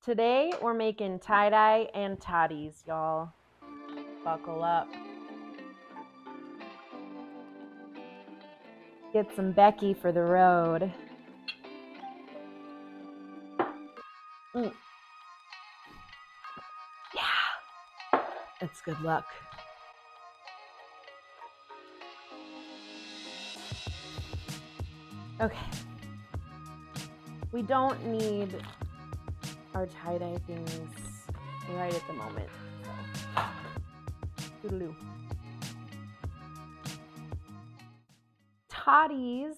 Today we're making tie-dye and toddies, y'all. Buckle up. Get some Becky for the road. Yeah, that's good luck. Okay. We don't need our tie-dye things right at the moment. So, toodaloo. Toddies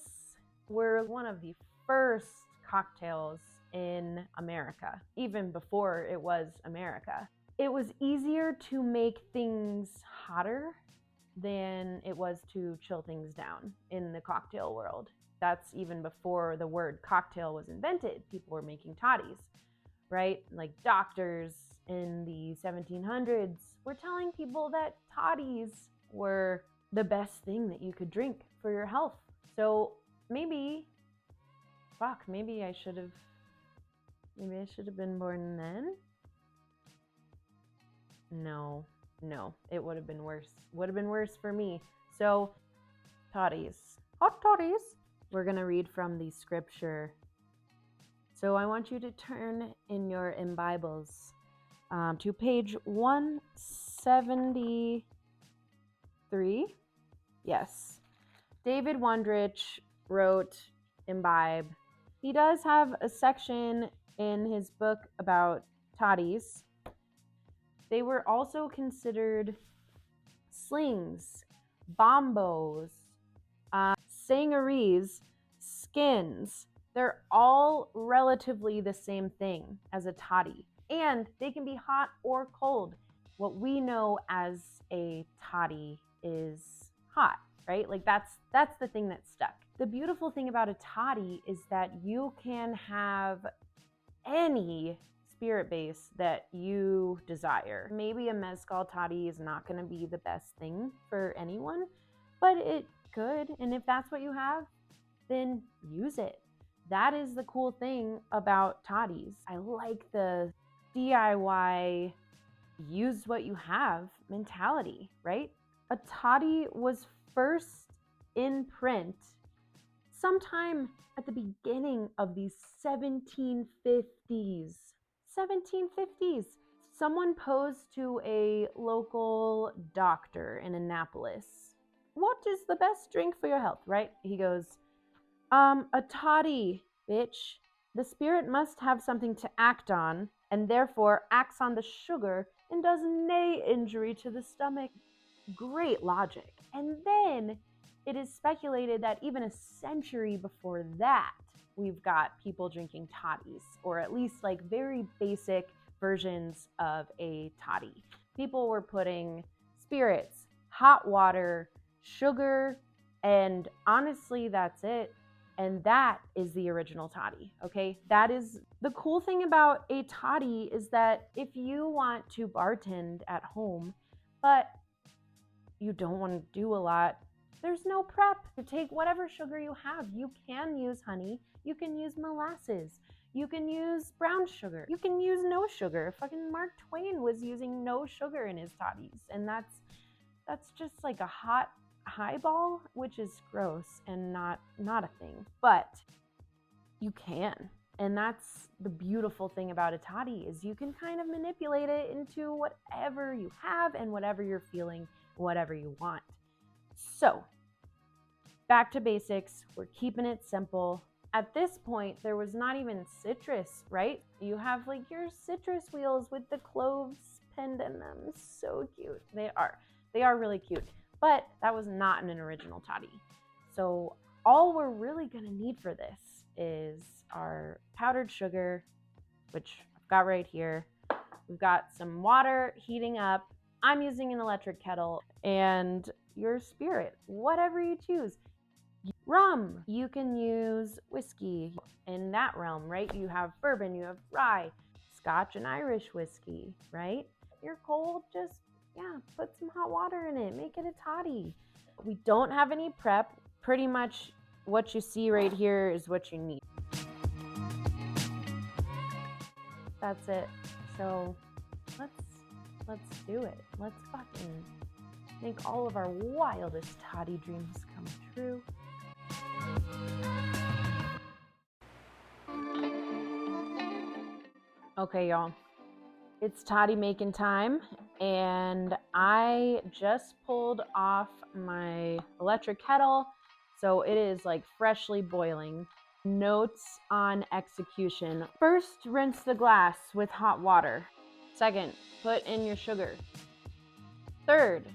were one of the first cocktails in America, even before it was America. It was easier to make things hotter than it was to chill things down in the cocktail world. That's even before the word cocktail was invented. People were making toddies, right? Like doctors in the 1700s were telling people that toddies were the best thing that you could drink for your health. So maybe I should have been born then. No, it would have been worse. Would have been worse for me. So, toddies, hot toddies. We're gonna read from the scripture. So I want you to turn in your Bibles to page 173. Yes, David Wondrich wrote Imbibe. He does have a section in his book about toddies. They were also considered slings, bombos, sangarees, skins. They're all relatively the same thing as a toddy. And they can be hot or cold. What we know as a toddy is hot, right? Like that's the thing that's stuck. The beautiful thing about a toddy is that you can have any spirit base that you desire. Maybe a mezcal toddy is not going to be the best thing for anyone, but it could. And if that's what you have, then use it. That is the cool thing about toddies. I like the DIY, use what you have mentality, right? A toddy was first in print sometime at the beginning of the 1750s. 1750s. Someone posed to a local doctor in Annapolis. What is the best drink for your health, right? He goes, a toddy, bitch. The spirit must have something to act on, and therefore acts on the sugar and does nay injury to the stomach. Great logic. And then it is speculated that even a century before that, we've got people drinking toddies, or at least like very basic versions of a toddy. People were putting spirits, hot water, sugar, and honestly, that's it. And that is the original toddy, okay? That is the cool thing about a toddy, is that if you want to bartend at home, but you don't want to do a lot, there's no prep. To take whatever sugar you have. You can use honey, you can use molasses, you can use brown sugar, you can use no sugar. Fucking Mark Twain was using no sugar in his toddies, and that's just like a hot highball, which is gross and not a thing, but you can. And that's the beautiful thing about a toddy, is you can kind of manipulate it into whatever you have and whatever you're feeling, whatever you want. So back to basics, we're keeping it simple. At this point, there was not even citrus, right? You have like your citrus wheels with the cloves pinned in them. So cute. They are really cute. But that was not an original toddy. So all we're really gonna need for this is our powdered sugar, which I've got right here. We've got some water heating up. I'm using an electric kettle, and your spirit, whatever you choose. Rum, you can use whiskey in that realm, right? You have bourbon, you have rye, Scotch and Irish whiskey, right? You're cold, just put some hot water in it, make it a toddy. We don't have any prep. Pretty much what you see right here is what you need. That's it. So let's do it. Let's fucking make all of our wildest toddy dreams come true. Okay, y'all. It's toddy making time, and I just pulled off my electric kettle, so it is like freshly boiling. Notes on execution. First, rinse the glass with hot water. Second, put in your sugar. Third,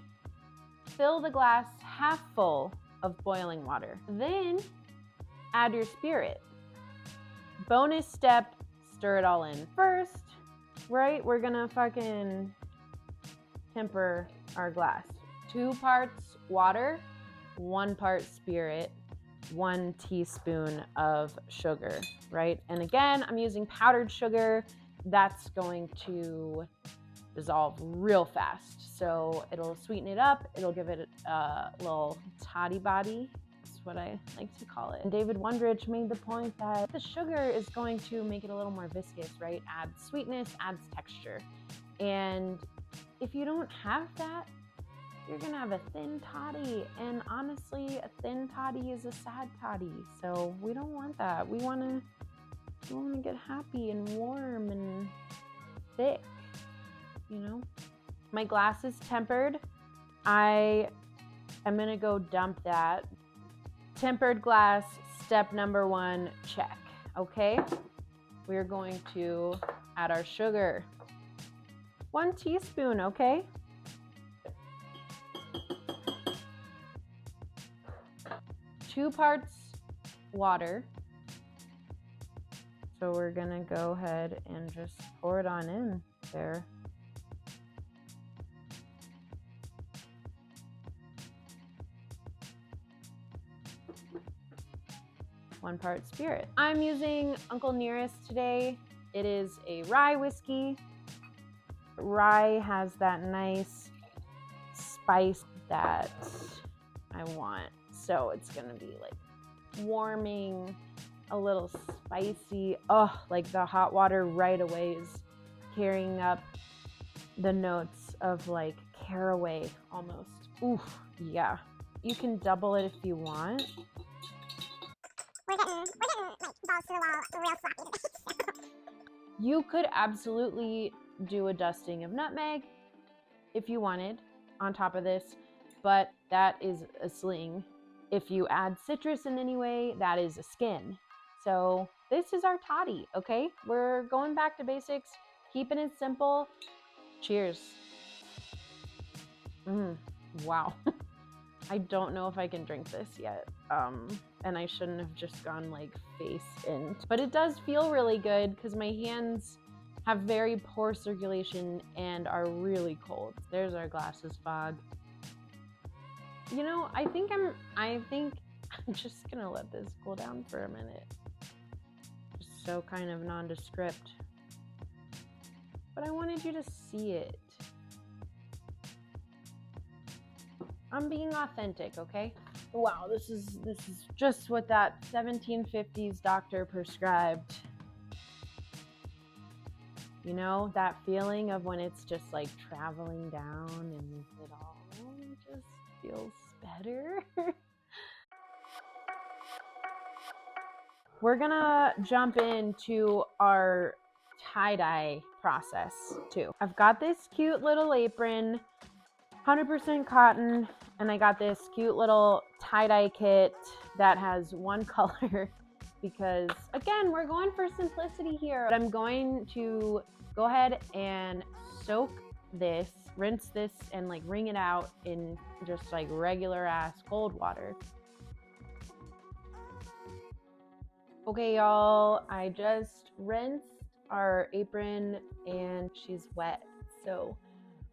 fill the glass half full of boiling water. Then, add your spirit. Bonus step, stir it all in. First, right, we're gonna fucking temper our glass. 2 parts water, 1 part spirit, 1 teaspoon of sugar, right? And again, I'm using powdered sugar. That's going to dissolve real fast. So it'll sweeten it up. It'll give it a little toddy body. That's what I like to call it. And David Wondrich made the point that the sugar is going to make it a little more viscous, right? Adds sweetness, adds texture. And if you don't have that, you're gonna have a thin toddy. And honestly, a thin toddy is a sad toddy. So we don't want that. We wanna get happy and warm and thick, you know? My glass is tempered. I am gonna go dump that. Tempered glass, step number 1, check, okay? We're going to add our sugar. 1 teaspoon, okay? Two parts water. So we're gonna go ahead and just pour it on in there. One part spirit. I'm using Uncle Nearest today. It is a rye whiskey. Rye has that nice spice that I want. So it's gonna be like warming, a little spicy. Oh, like the hot water right away is carrying up the notes of like caraway almost. Ooh, yeah. You can double it if you want. We're getting like balls to the wall, real sloppy today. You could absolutely do a dusting of nutmeg if you wanted on top of this, but that is a sling. If you add citrus in any way, that is a skin. So this is our toddy, okay? We're going back to basics, keeping it simple. Cheers. Wow. I don't know if I can drink this yet. And I shouldn't have just gone like face in. But it does feel really good because my hands have very poor circulation and are really cold. There's our glasses fog. You know, I think I'm just gonna let this cool down for a minute. Just so kind of nondescript. But I wanted you to see it. I'm being authentic, okay? Wow, this is just what that 1750s doctor prescribed. You know, that feeling of when it's just like traveling down and it all just feels better. We're gonna jump into our tie-dye process too. I've got this cute little apron, 100% cotton, and I got this cute little tie-dye kit that has one color because again, we're going for simplicity here. But I'm going to go ahead and soak this, rinse this, and like wring it out in just like regular ass cold water. Okay, y'all, I just rinsed our apron and she's wet. So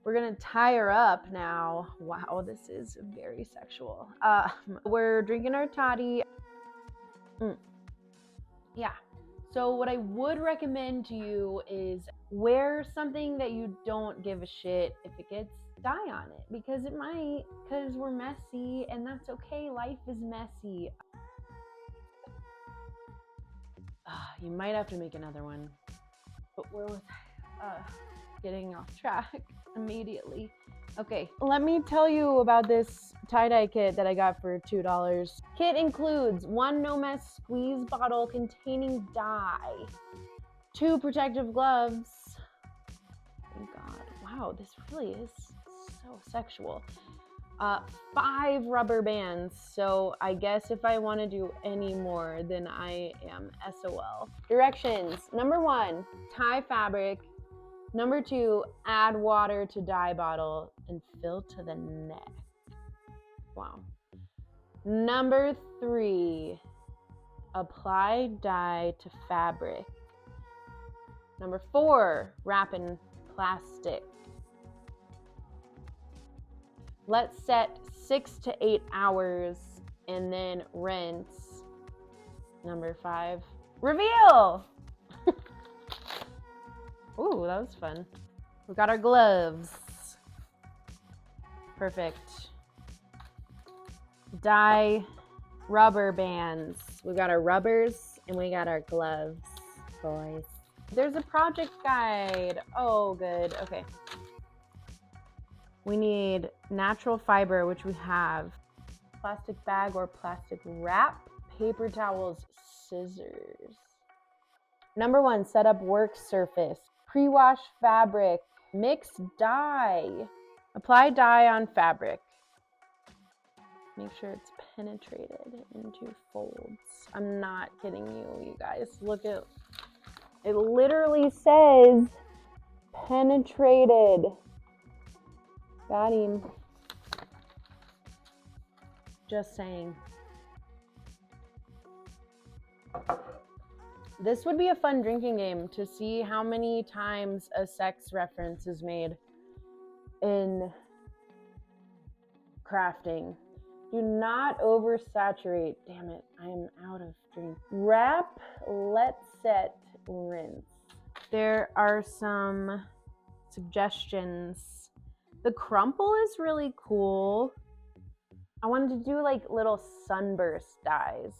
we're gonna tie her up now. Wow, this is very sexual. We're drinking our toddy. Yeah. So what I would recommend to you is wear something that you don't give a shit if it gets dye on it, because it might, because we're messy and that's okay. Life is messy. You might have to make another one. But we're with getting off track immediately. Okay, let me tell you about this tie-dye kit that I got for $2. Kit includes 1 no-mess squeeze bottle containing dye, 2 protective gloves. Thank God. Wow, this really is so sexual. 5 rubber bands. So I guess if I want to do any more, then I am SOL. Directions. Number 1, tie fabric. Number 2, add water to dye bottle and fill to the neck. Wow. Number 3, apply dye to fabric. Number 4, wrap in plastic. Let's set 6 to 8 hours and then rinse. Number 5, reveal. Ooh, that was fun. We got our gloves. Perfect. Dye rubber bands. We got our rubbers and we got our gloves, boys. There's a project guide. Oh, good. Okay. We need natural fiber, which we have. Plastic bag or plastic wrap. Paper towels, scissors. Number 1, set up work surface. Pre-wash fabric. Mix dye. Apply dye on fabric. Make sure it's penetrated into folds. I'm not kidding you, you guys. Look at it. Literally says penetrated. Got him. Just saying. This would be a fun drinking game to see how many times a sex reference is made in crafting. Do not oversaturate. Damn it, I am out of drink. Wrap, let set, rinse. There are some suggestions. The crumple is really cool. I wanted to do like little sunburst dyes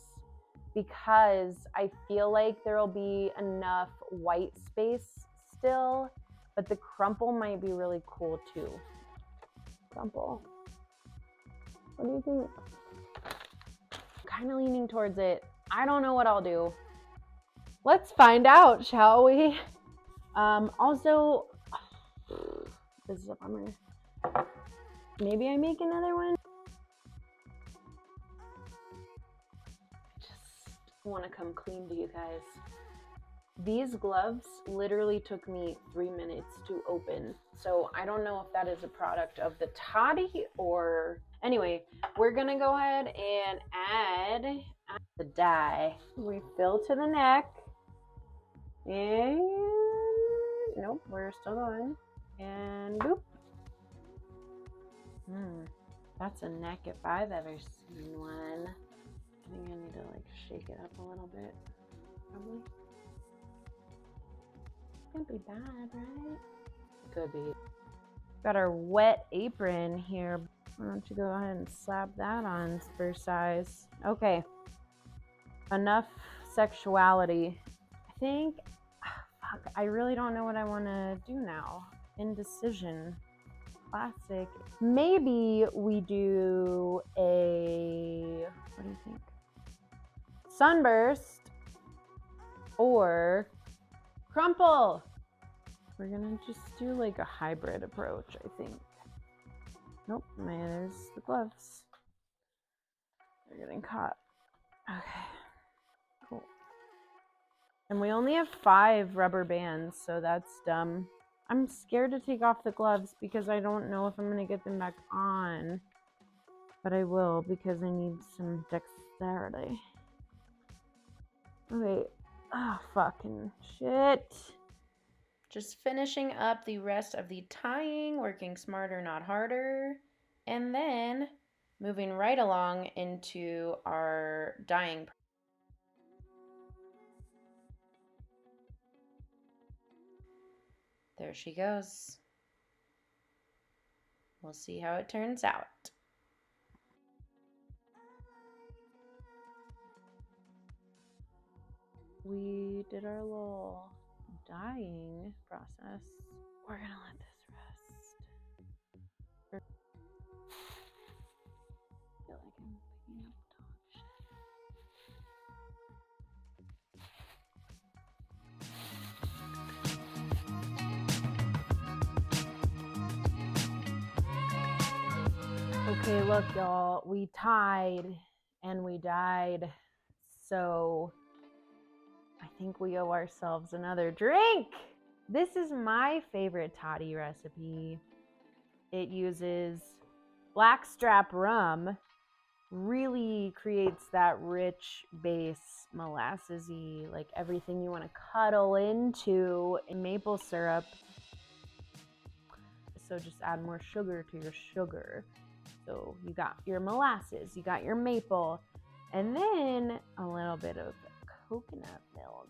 because I feel like there will be enough white space still, but the crumple might be really cool too. Crumple. What do you think? Kind of leaning towards it. I don't know what I'll do. Let's find out, shall we? Also, this is a bummer. Maybe I make another one. I just want to come clean to you guys. These gloves literally took me 3 minutes to open. So I don't know if that is a product of the toddy or... Anyway, we're gonna go ahead and add the dye. We fill to the neck. And nope, we're still going. And boop. That's a neck if I've ever seen one. I think I need to like shake it up a little bit. Probably. Can't be bad, right? Could be. Got our wet apron here. Why don't you go ahead and slap that on for size. Okay. Enough sexuality. I think, fuck, I really don't know what I want to do now. Indecision. Classic. Maybe we do a, what do you think? Sunburst or crumple. We're gonna just do like a hybrid approach, I think. Nope, there's the gloves. They're getting caught. Okay, cool. And we only have 5 rubber bands, so that's dumb. I'm scared to take off the gloves because I don't know if I'm gonna get them back on. But I will because I need some dexterity. Okay, oh fucking shit. Just finishing up the rest of the tying, working smarter, not harder, and then moving right along into our dyeing. There she goes. We'll see how it turns out. We did our little dyeing process. We're gonna let this rest. I feel like I'm picking up dog shit. Okay, look, y'all, we tied and we died, so I think we owe ourselves another drink. This is my favorite toddy recipe. It uses blackstrap rum, really creates that rich base, molassesy, like everything you want to cuddle into, and maple syrup. So just add more sugar to your sugar. So you got your molasses, you got your maple, and then a little bit of coconut milk.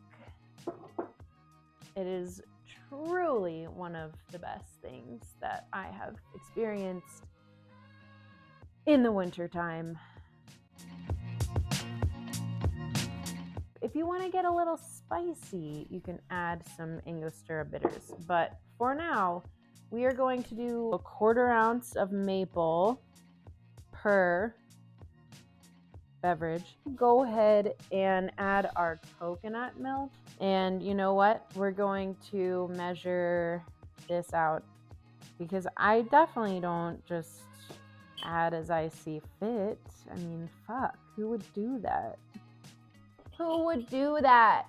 It is truly one of the best things that I have experienced in the wintertime. If you want to get a little spicy, you can add some Angostura bitters. But for now, we are going to do a 1/4 ounce of maple per beverage. Go ahead and add our coconut milk. And you know what? We're going to measure this out because I definitely don't just add as I see fit. I mean, fuck, who would do that? Who would do that?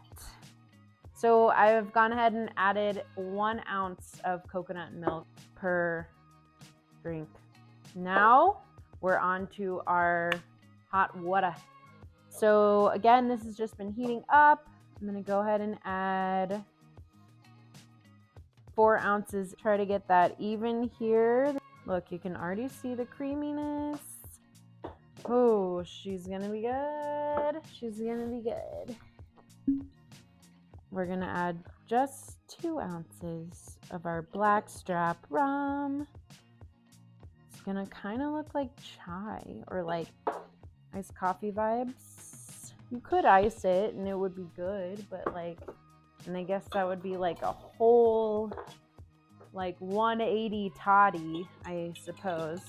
So I've gone ahead and added 1 ounce of coconut milk per drink. Now we're on to our hot water. So again, this has just been heating up. I'm gonna go ahead and add 4 ounces. Try to get that even here. Look, you can already see the creaminess. Oh, she's gonna be good. She's gonna be good. We're gonna add just 2 ounces of our blackstrap rum. It's gonna kind of look like chai or like iced coffee vibes. You could ice it and it would be good, but like, and I guess that would be like a whole like 180 toddy, I suppose,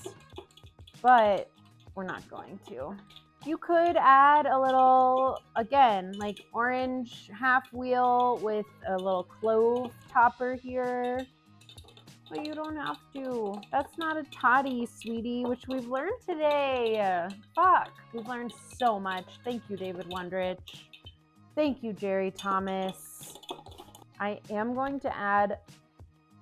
but we're not going to. You could add a little, again, like orange half wheel with a little clove topper here, but you don't have to. That's not a toddy, sweetie, which we've learned today. Fuck, we've learned so much. Thank you, David Wondrich. Thank you, Jerry Thomas. I am going to add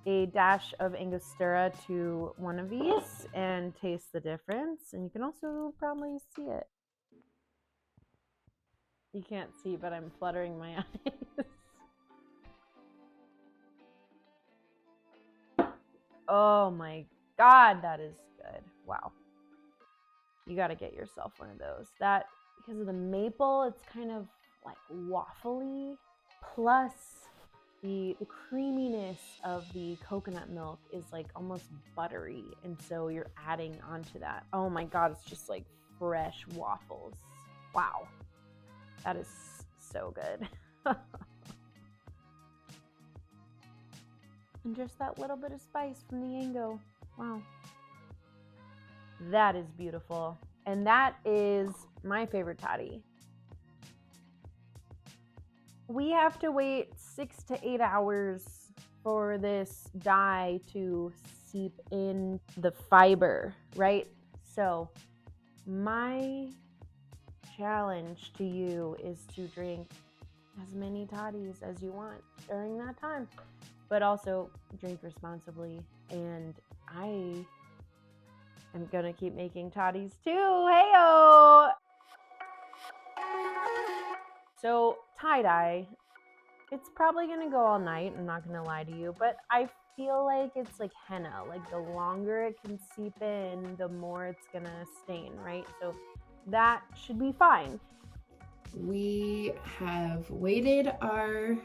a dash of Angostura to one of these and taste the difference. And you can also probably see it. You can't see, but I'm fluttering my eyes. Oh my God, that is good. Wow. You got to get yourself one of those. That, because of the maple, it's kind of like waffly. Plus, the creaminess of the coconut milk is like almost buttery. And so you're adding onto that. Oh my God, it's just like fresh waffles. Wow. That is so good. And just that little bit of spice from the Ango. Wow. That is beautiful. And that is my favorite toddy. We have to wait 6 to 8 hours for this dye to seep in the fiber, right? So my challenge to you is to drink as many toddies as you want during that time, but also drink responsibly. And I am gonna keep making toddies too. Heyo! So tie-dye, it's probably gonna go all night, I'm not gonna lie to you, but I feel like it's like henna. Like the longer it can seep in, the more it's gonna stain, right? So that should be fine. We have waited our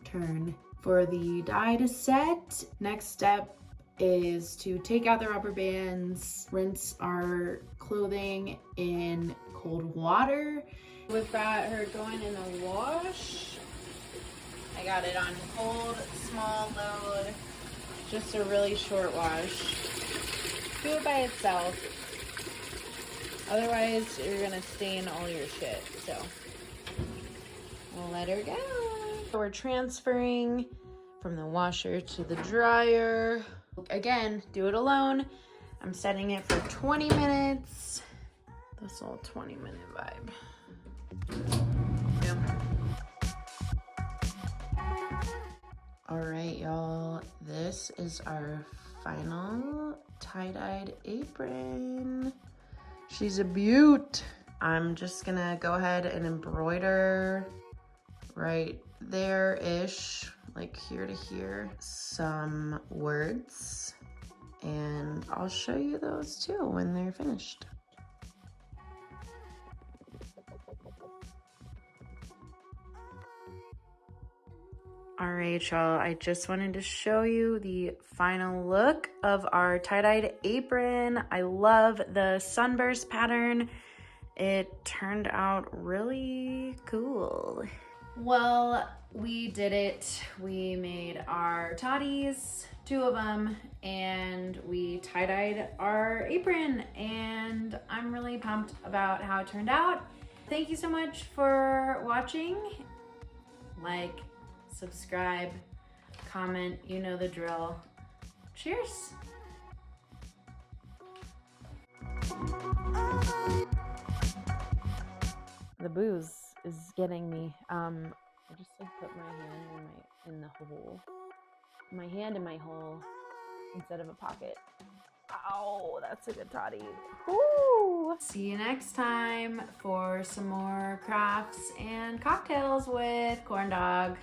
turn for the dye to set. Next step is to take out the rubber bands, rinse our clothing in cold water. We've got her going in the wash. I I got it on cold, small load, just a really short wash. Do it by itself. Otherwise, you're gonna stain all your shit, so we'll let her go. We're transferring from the washer to the dryer. Again, do it alone. I'm setting it for 20 minutes. This little 20-minute vibe. Yeah. All right, y'all. This is our final tie-dyed apron. She's a beaut. I'm just gonna go ahead and embroider right there-ish, like here to here, some words. And I'll show you those too when they're finished. All right, y'all, I just wanted to show you the final look of our tie-dyed apron. I love the sunburst pattern. It turned out really cool. Well, we did it. We made our toddies, 2 of them, and we tie-dyed our apron, and I'm really pumped about how it turned out. Thank you so much for watching. Like, subscribe, comment, you know the drill. Cheers. The booze is getting me. I just like put my hand in the hole. My hand in my hole instead of a pocket. Ow, that's a good toddy. Woo! See you next time for some more crafts and cocktails with Corndawg.